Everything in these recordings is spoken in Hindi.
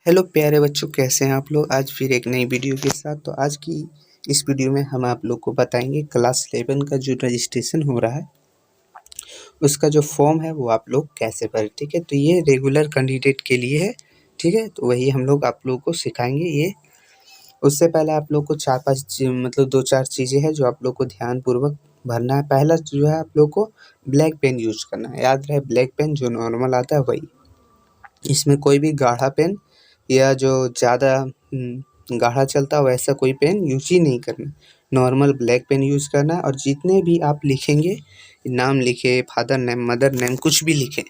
हेलो प्यारे बच्चों, कैसे हैं आप लोग। आज फिर एक नई वीडियो के साथ। तो आज की इस वीडियो में हम आप लोग को बताएंगे क्लास 11 का जो रजिस्ट्रेशन हो रहा है उसका जो फॉर्म है वो आप लोग कैसे भरें। ठीक है, तो ये रेगुलर कैंडिडेट के लिए है। ठीक है, तो वही हम लोग आप लोगों को सिखाएंगे। ये उससे पहले आप लोग को चार पांच मतलब दो चार चीज़ें हैं जो आप लोग को ध्यानपूर्वक भरना है। पहला जो है आप लोग को ब्लैक पेन यूज करना है। याद रहे, ब्लैक पेन जो नॉर्मल आता है वही, इसमें कोई भी गाढ़ा पेन या जो ज़्यादा गाढ़ा चलता है वैसा कोई पेन यूज ही नहीं करना। नॉर्मल ब्लैक पेन यूज़ करना है। और जितने भी आप लिखेंगे, नाम लिखे, फादर नेम, मदर नेम, कुछ भी लिखें,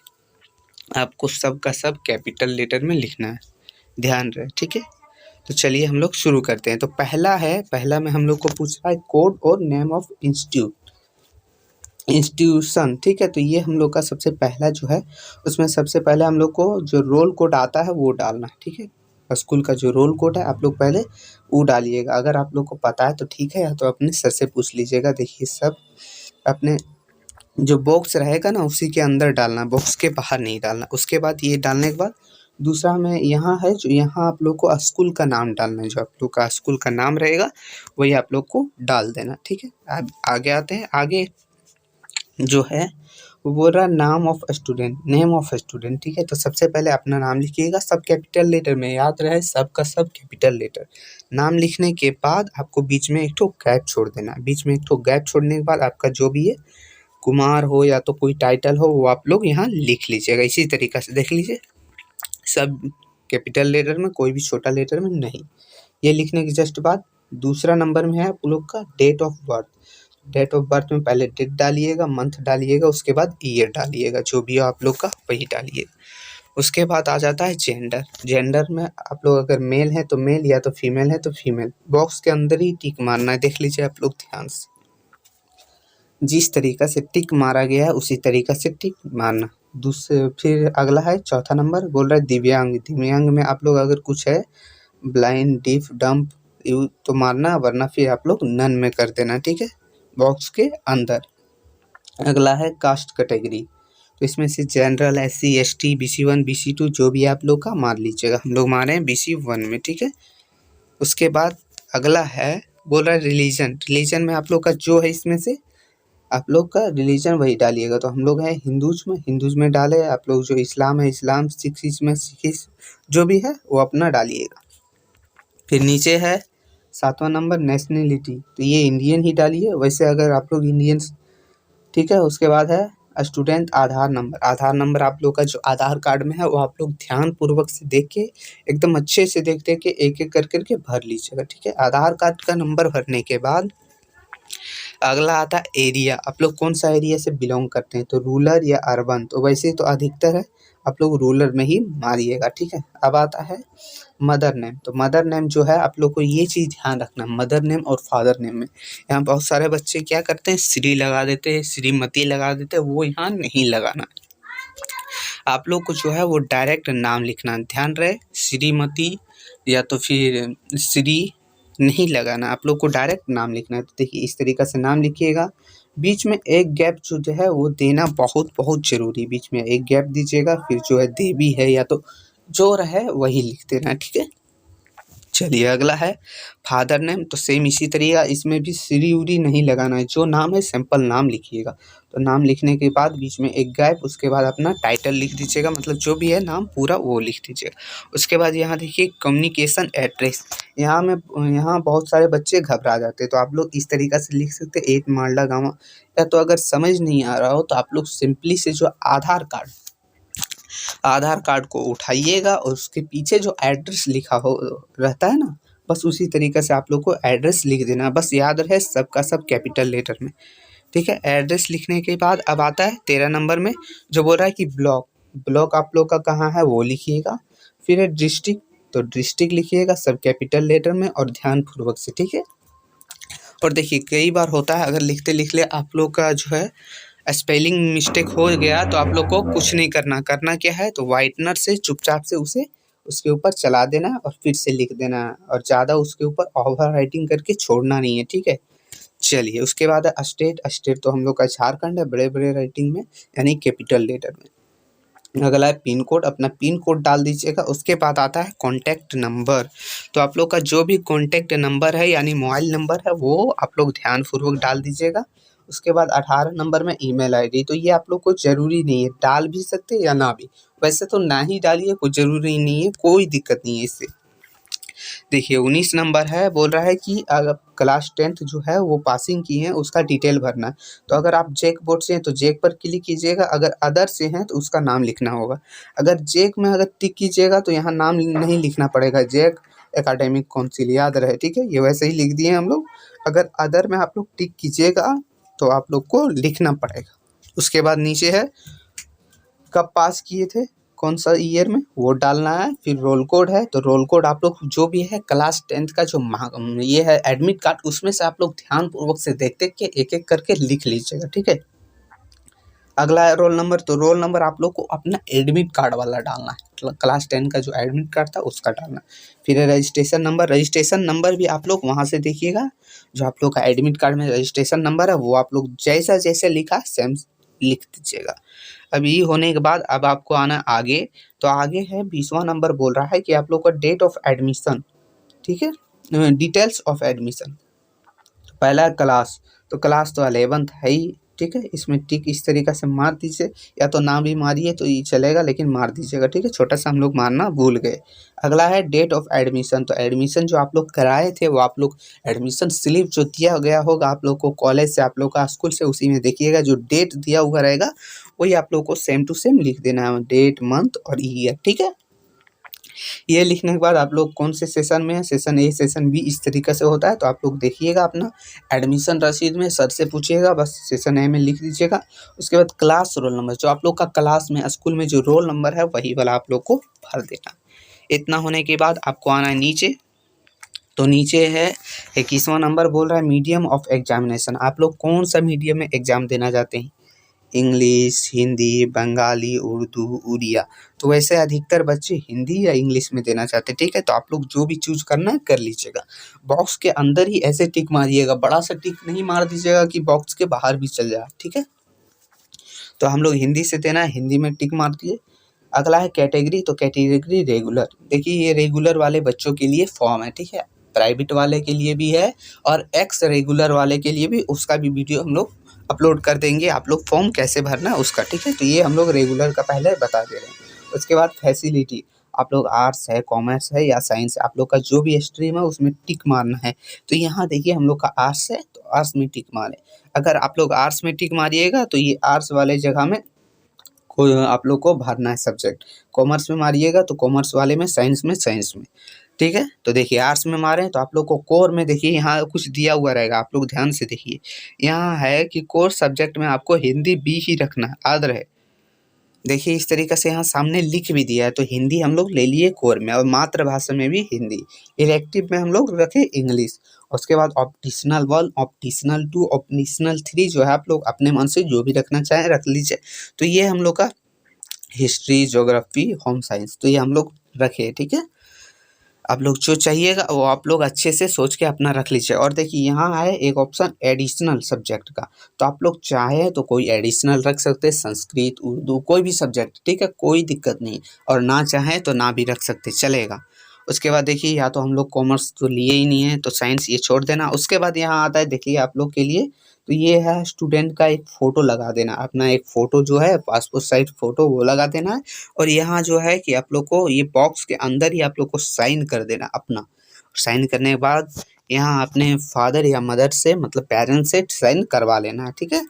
आपको सब का सब कैपिटल लेटर में लिखना है। ध्यान रहे, ठीक है। तो चलिए हम लोग शुरू करते हैं। तो पहला में हम लोग को पूछ रहा है कोड और नेम ऑफ इंस्टीट्यूशन। ठीक है, तो ये हम लोग का सबसे पहला जो है, उसमें सबसे पहले हम लोग को जो रोल कोड आता है वो डालना है। ठीक है, स्कूल का जो रोल कोड है आप लोग पहले वो डालिएगा। अगर आप लोग को पता है तो ठीक है, या तो अपने सर से पूछ लीजिएगा। देखिए, सब अपने जो बॉक्स रहेगा ना उसी के अंदर डालना, बॉक्स के बाहर नहीं डालना। उसके बाद ये डालने के बाद दूसरा में यहाँ है, जो यहाँ आप लोग को स्कूल का नाम डालना है। जो आप लोग का स्कूल का नाम रहेगा वही आप लोग को डाल देना। ठीक है, अब आगे आते हैं। आगे जो है वो बोल रहा है नाम of student, name of student. ठीक है, तो सबसे पहले अपना नाम लिखिएगा सब कैपिटल लेटर में। याद रहे, सब का सब कैपिटल लेटर। नाम लिखने के बाद आपको बीच में एक ठो गैप छोड़ देना। बीच में एक ठो गैप छोड़ने के बाद आपका जो भी है, कुमार हो या तो कोई टाइटल हो, वो आप लोग यहाँ लिख लीजिएगा। इसी तरीक़ा से देख लीजिए, सब कैपिटल लेटर में, कोई भी छोटा लेटर में नहीं। ये लिखने के जस्ट बाद दूसरा नंबर में है आप लोग का date of birth. Date of birth में पहले डेट डालिएगा, मंथ डालिएगा, उसके बाद ईयर डालिएगा। जो भी हो आप लोग का वही डालिएगा। उसके बाद आ जाता है जेंडर। जेंडर में आप लोग अगर मेल है तो मेल, या तो फीमेल है तो फीमेल। बॉक्स के अंदर ही टिक मारना है। देख लीजिए आप लोग ध्यान से, जिस तरीका से टिक मारा गया है उसी तरीका से टिक मारना। दूसरे फिर अगला है चौथा नंबर, बोल रहा है दिव्यांग। दिव्यांग में आप लोग अगर कुछ है, ब्लाइंड, डीफ, डम्प, यू तो मारना, वरना फिर आप लोग नन में कर देना। ठीक है, बॉक्स के अंदर। अगला है कास्ट कैटेगरी। तो इसमें से general, SC ST, BC1 BC2 जो भी आप लोग का मार लीजिएगा। हम लोग मारे हैं BC1 में। ठीक है, उसके बाद अगला है, बोल रहा है रिलीजन। रिलीजन में आप लोग का जो है, इसमें से आप लोग का रिलीजन वही डालिएगा। तो हम लोग हैं हिंदूज में, हिंदूज में डाले। आप लोग जो इस्लाम है इस्लाम, सिख में सिख, जो भी है वो अपना डालिएगा। फिर नीचे है 7वां नंबर नेशनलिटी। तो ये इंडियन ही डालिए वैसे, अगर आप लोग इंडियंस। ठीक है, उसके बाद है स्टूडेंट आधार नंबर। आधार नंबर आप लोग का जो आधार कार्ड में है वो आप लोग ध्यानपूर्वक से देख के, एकदम अच्छे से देख के एक एक कर करके भर लीजिएगा। ठीक है, आधार कार्ड का नंबर भरने के बाद अगला आता है एरिया। आप लोग कौन सा एरिया से बिलोंग करते हैं, तो रूरल या अर्बन। तो वैसे तो अधिकतर है आप लोग रूरल में ही मारिएगा। ठीक है, अब आता है मदर नेम। तो मदर नेम जो है आप लोग को ये चीज़ ध्यान रखना, मदर नेम और फादर नेम में यहाँ बहुत सारे बच्चे क्या करते हैं, श्री लगा देते हैं, श्रीमती लगा देते हैं। वो यहाँ नहीं लगाना। आप लोग को जो है वो डायरेक्ट नाम लिखना। ध्यान रहे, श्रीमती या तो फिर श्री नहीं लगाना। आप लोग को डायरेक्ट नाम लिखना है। तो देखिए, इस तरीक़ा से नाम लिखिएगा। बीच में एक गैप जो है वो देना बहुत बहुत ज़रूरी। बीच में एक गैप दीजिएगा। फिर जो है देवी है या तो जो रहे वही लिख देना। ठीक है, चलिए अगला है फादर नेम। तो सेम इसी तरीका, इसमें भी श्री उरी नहीं लगाना है। जो नाम है सिंपल नाम लिखिएगा। तो नाम लिखने के बाद बीच में एक गैप, उसके बाद अपना टाइटल लिख दीजिएगा, मतलब जो भी है नाम पूरा वो लिख दीजिएगा। उसके बाद यहाँ देखिए कम्युनिकेशन एड्रेस। यहाँ बहुत सारे बच्चे घबरा जाते हैं, तो आप लोग इस तरीका से लिख सकते हैं 8 मालडा गाँव। या तो अगर समझ नहीं आ रहा हो तो आप लोग सिंपली से जो आधार कार्ड को उठाइएगा और उसके पीछे जो एड्रेस लिखा हो रहता है ना, बस उसी तरीके से आप लोग को एड्रेस लिख देना। बस याद रहे सबका सब कैपिटल लेटर में। ठीक है, एड्रेस लिखने के बाद अब आता है 13 नंबर में, जो बोल रहा है कि ब्लॉक। ब्लॉक आप लोग का कहाँ है वो लिखिएगा। फिर है डिस्ट्रिक्ट। तो डिस्ट्रिक्ट लिखिएगा सब कैपिटल लेटर में और ध्यानपूर्वक से। ठीक है, और देखिए कई बार होता है, अगर लिखते लिखते आप लोग का जो है स्पेलिंग मिस्टेक हो गया तो आप लोग को कुछ नहीं करना। करना क्या है, तो वाइटनर से चुपचाप से उसे उसके ऊपर चला देना और फिर से लिख देना, और ज़्यादा उसके ऊपर ओवर राइटिंग करके छोड़ना नहीं है। ठीक है, चलिए उसके बाद है स्टेट। स्टेट तो हम लोग का झारखंड है, बड़े बड़े राइटिंग में यानी कैपिटल लेटर में। अगला है पिन कोड, अपना पिन कोड डाल दीजिएगा। उसके बाद आता है कॉन्टैक्ट नंबर। तो आप लोग का जो भी कॉन्टैक्ट नंबर है यानी मोबाइल नंबर है वो आप लोग ध्यानपूर्वक डाल दीजिएगा। उसके बाद 18 नंबर में ईमेल आईडी। तो ये आप लोग को ज़रूरी नहीं है, डाल भी सकते हैं या ना भी। वैसे तो ना ही डालिए, कोई ज़रूरी नहीं है, कोई दिक्कत नहीं है इससे। देखिए 19 नंबर है, बोल रहा है कि अगर क्लास 10th जो है वो पासिंग की है उसका डिटेल भरना है। तो अगर आप जेक बोर्ड से हैं तो जेक पर क्लिक कीजिएगा, अगर अदर से हैं तो उसका नाम लिखना होगा। अगर जेक में अगर टिक कीजिएगा तो यहाँ नाम नहीं लिखना पड़ेगा, जेक एकेडमिक काउंसिल, याद रहे, ठीक है। ये वैसे ही लिख दिए हम लोग। अगर अदर में आप लोग टिक कीजिएगा तो आप लोग को लिखना पड़ेगा। उसके बाद नीचे है कब पास किए थे, कौन सा ईयर में, वो डालना है। फिर रोल कोड है, तो रोल कोड आप लोग जो भी है क्लास 10th का जो ये है एडमिट कार्ड, उसमें से आप लोग ध्यानपूर्वक से देख देख के एक एक करके लिख लीजिएगा, ठीक है। अगला है रोल नंबर। तो रोल नंबर आप लोग को अपना एडमिट कार्ड वाला डालना है, क्लास 10 का जो एडमिट कार्ड था उसका डालना है। फिर है रजिस्ट्रेशन नंबर। रजिस्ट्रेशन नंबर भी आप लोग वहाँ से देखिएगा, जो आप लोग का एडमिट कार्ड में रजिस्ट्रेशन नंबर है वो आप लोग जैसा जैसे लिखा सेम लिख दीजिएगा। अब ये होने के बाद अब आपको आना आगे। तो आगे है 20वां नंबर, बोल रहा है कि आप लोग का डेट ऑफ एडमिशन, ठीक है, डिटेल्स ऑफ एडमिशन। तो पहला क्लास, तो क्लास तो 11th है ही, ठीक है। इसमें टिक इस तरीक़े से मार दीजिए, या तो ना भी मारिए तो ये चलेगा, लेकिन मार दीजिएगा, ठीक है। छोटा सा हम लोग मारना भूल गए। अगला है डेट ऑफ एडमिशन। तो एडमिशन जो आप लोग कराए थे वो आप लोग एडमिशन स्लिप जो दिया गया होगा आप लोग को कॉलेज से, आप लोग का स्कूल से, उसी में देखिएगा जो डेट दिया हुआ रहेगा वही आप लोग को सेम टू सेम लिख देना है, डेट, मंथ और ईयर, ठीक है। ये लिखने के बाद आप लोग कौन से सेशन में है, सेशन ए, सेशन बी, इस तरीके से होता है। तो आप लोग देखिएगा अपना एडमिशन रसीद में सर से पूछिएगा, बस सेशन ए में लिख दीजिएगा। उसके बाद क्लास रोल नंबर, जो आप लोग का क्लास में स्कूल में जो रोल नंबर है वही वाला आप लोग को भर देना। इतना होने के बाद आपको आना है नीचे। तो नीचे है 21वां नंबर, बोल रहा है मीडियम ऑफ एग्जामिनेशन। आप लोग कौन सा मीडियम में एग्जाम देना चाहते हैं, इंग्लिश, हिंदी, बंगाली, उर्दू, उड़िया। तो वैसे अधिकतर बच्चे हिंदी या इंग्लिश में देना चाहते हैं, ठीक है। तो आप लोग जो भी चूज करना है कर लीजिएगा। बॉक्स के अंदर ही ऐसे टिक मारिएगा, बड़ा सा टिक नहीं मार दीजिएगा कि बॉक्स के बाहर भी चल जाए, ठीक है। तो हम लोग हिंदी से देना है, हिंदी में टिक मार दिए। अगला है कैटेगरी। तो कैटेगरी रेगुलर। देखिए ये रेगुलर वाले बच्चों के लिए फॉर्म है, ठीक है। प्राइवेट वाले के लिए भी है और एक्स रेगुलर वाले के लिए भी, उसका भी वीडियो हम लोग अपलोड कर देंगे, आप लोग फॉर्म कैसे भरना है उसका, ठीक है। तो ये हम लोग रेगुलर का पहले बता दे रहे हैं। उसके बाद फैसिलिटी, आप लोग आर्ट्स है, कॉमर्स है या साइंस है, आप लोग का जो भी स्ट्रीम है उसमें टिक मारना है। तो यहाँ देखिए हम लोग का आर्ट्स है तो आर्ट्स में टिक मारे। अगर आप लोग आर्ट्स में टिक मारिएगा तो ये आर्ट्स वाले जगह में कोई आप लोग को भरना है सब्जेक्ट। कॉमर्स में मारिएगा तो कॉमर्स वाले में, साइंस में साइंस में, ठीक है। तो देखिए आर्ट्स में मारे तो आप लोग को कोर में देखिए यहाँ कुछ दिया हुआ रहेगा, आप लोग ध्यान से देखिए। यहाँ है कि कोर सब्जेक्ट में आपको हिंदी बी ही रखना है, याद रहे। देखिए इस तरीके से यहाँ सामने लिख भी दिया है। तो हिंदी हम लोग ले लिए कोर में और मातृभाषा में भी हिंदी। इलेक्टिव में हम लोग रखे इंग्लिश। उसके बाद ऑप्टिशनल 1, ऑप्टिशनल 2, ऑप्टिशनल 3 जो है आप लोग अपने मन से जो भी रखना चाहें रख लीजिए। तो ये हम लोग का हिस्ट्री, ज्योग्राफी, होम साइंस, तो ये हम लोग रखे, ठीक है। आप लोग जो चाहिएगा वो आप लोग अच्छे से सोच के अपना रख लीजिए। और देखिए यहाँ है एक ऑप्शन एडिशनल सब्जेक्ट का। तो आप लोग चाहे तो कोई एडिशनल रख सकते हैं, संस्कृत, उर्दू, कोई भी सब्जेक्ट, ठीक है, कोई दिक्कत नहीं। और ना चाहे तो ना भी रख सकते, चलेगा। उसके बाद देखिए या तो हम लोग कॉमर्स तो लिए ही नहीं है तो साइंस ये छोड़ देना। उसके बाद यहाँ आता है देखिए आप लोग के लिए, तो ये है स्टूडेंट का एक फ़ोटो लगा देना, अपना एक फ़ोटो जो है पासपोर्ट साइज़ फ़ोटो वो लगा देना है। और यहाँ जो है कि आप लोग को ये बॉक्स के अंदर ही आप लोग को साइन कर देना अपना। साइन करने के बाद यहाँ अपने फादर या मदर से, मतलब पेरेंट्स से साइन करवा लेना है, ठीक है।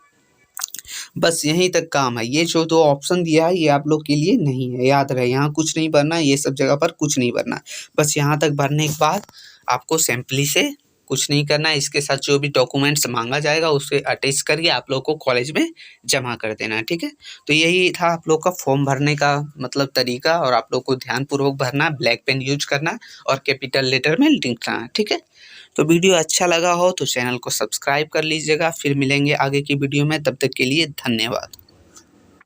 बस यहीं तक काम है। ये जो 2 ऑप्शन दिया है ये आप लोग के लिए नहीं है, याद रहे। यहाँ कुछ नहीं भरना है, ये सब जगह पर कुछ नहीं भरना है। बस यहाँ तक भरने के बाद आपको सिंपली से कुछ नहीं करना है। इसके साथ जो भी डॉक्यूमेंट्स मांगा जाएगा उसे अटैच करके आप लोग को कॉलेज में जमा कर देना है, ठीक है। तो यही था आप लोग का फॉर्म भरने का मतलब तरीका, और आप लोग को ध्यानपूर्वक भरना, ब्लैक पेन यूज करना और कैपिटल लेटर में लिखना है, ठीक है। तो वीडियो अच्छा लगा हो तो चैनल को सब्सक्राइब कर लीजिएगा। फिर मिलेंगे आगे की वीडियो में, तब तक के लिए धन्यवाद।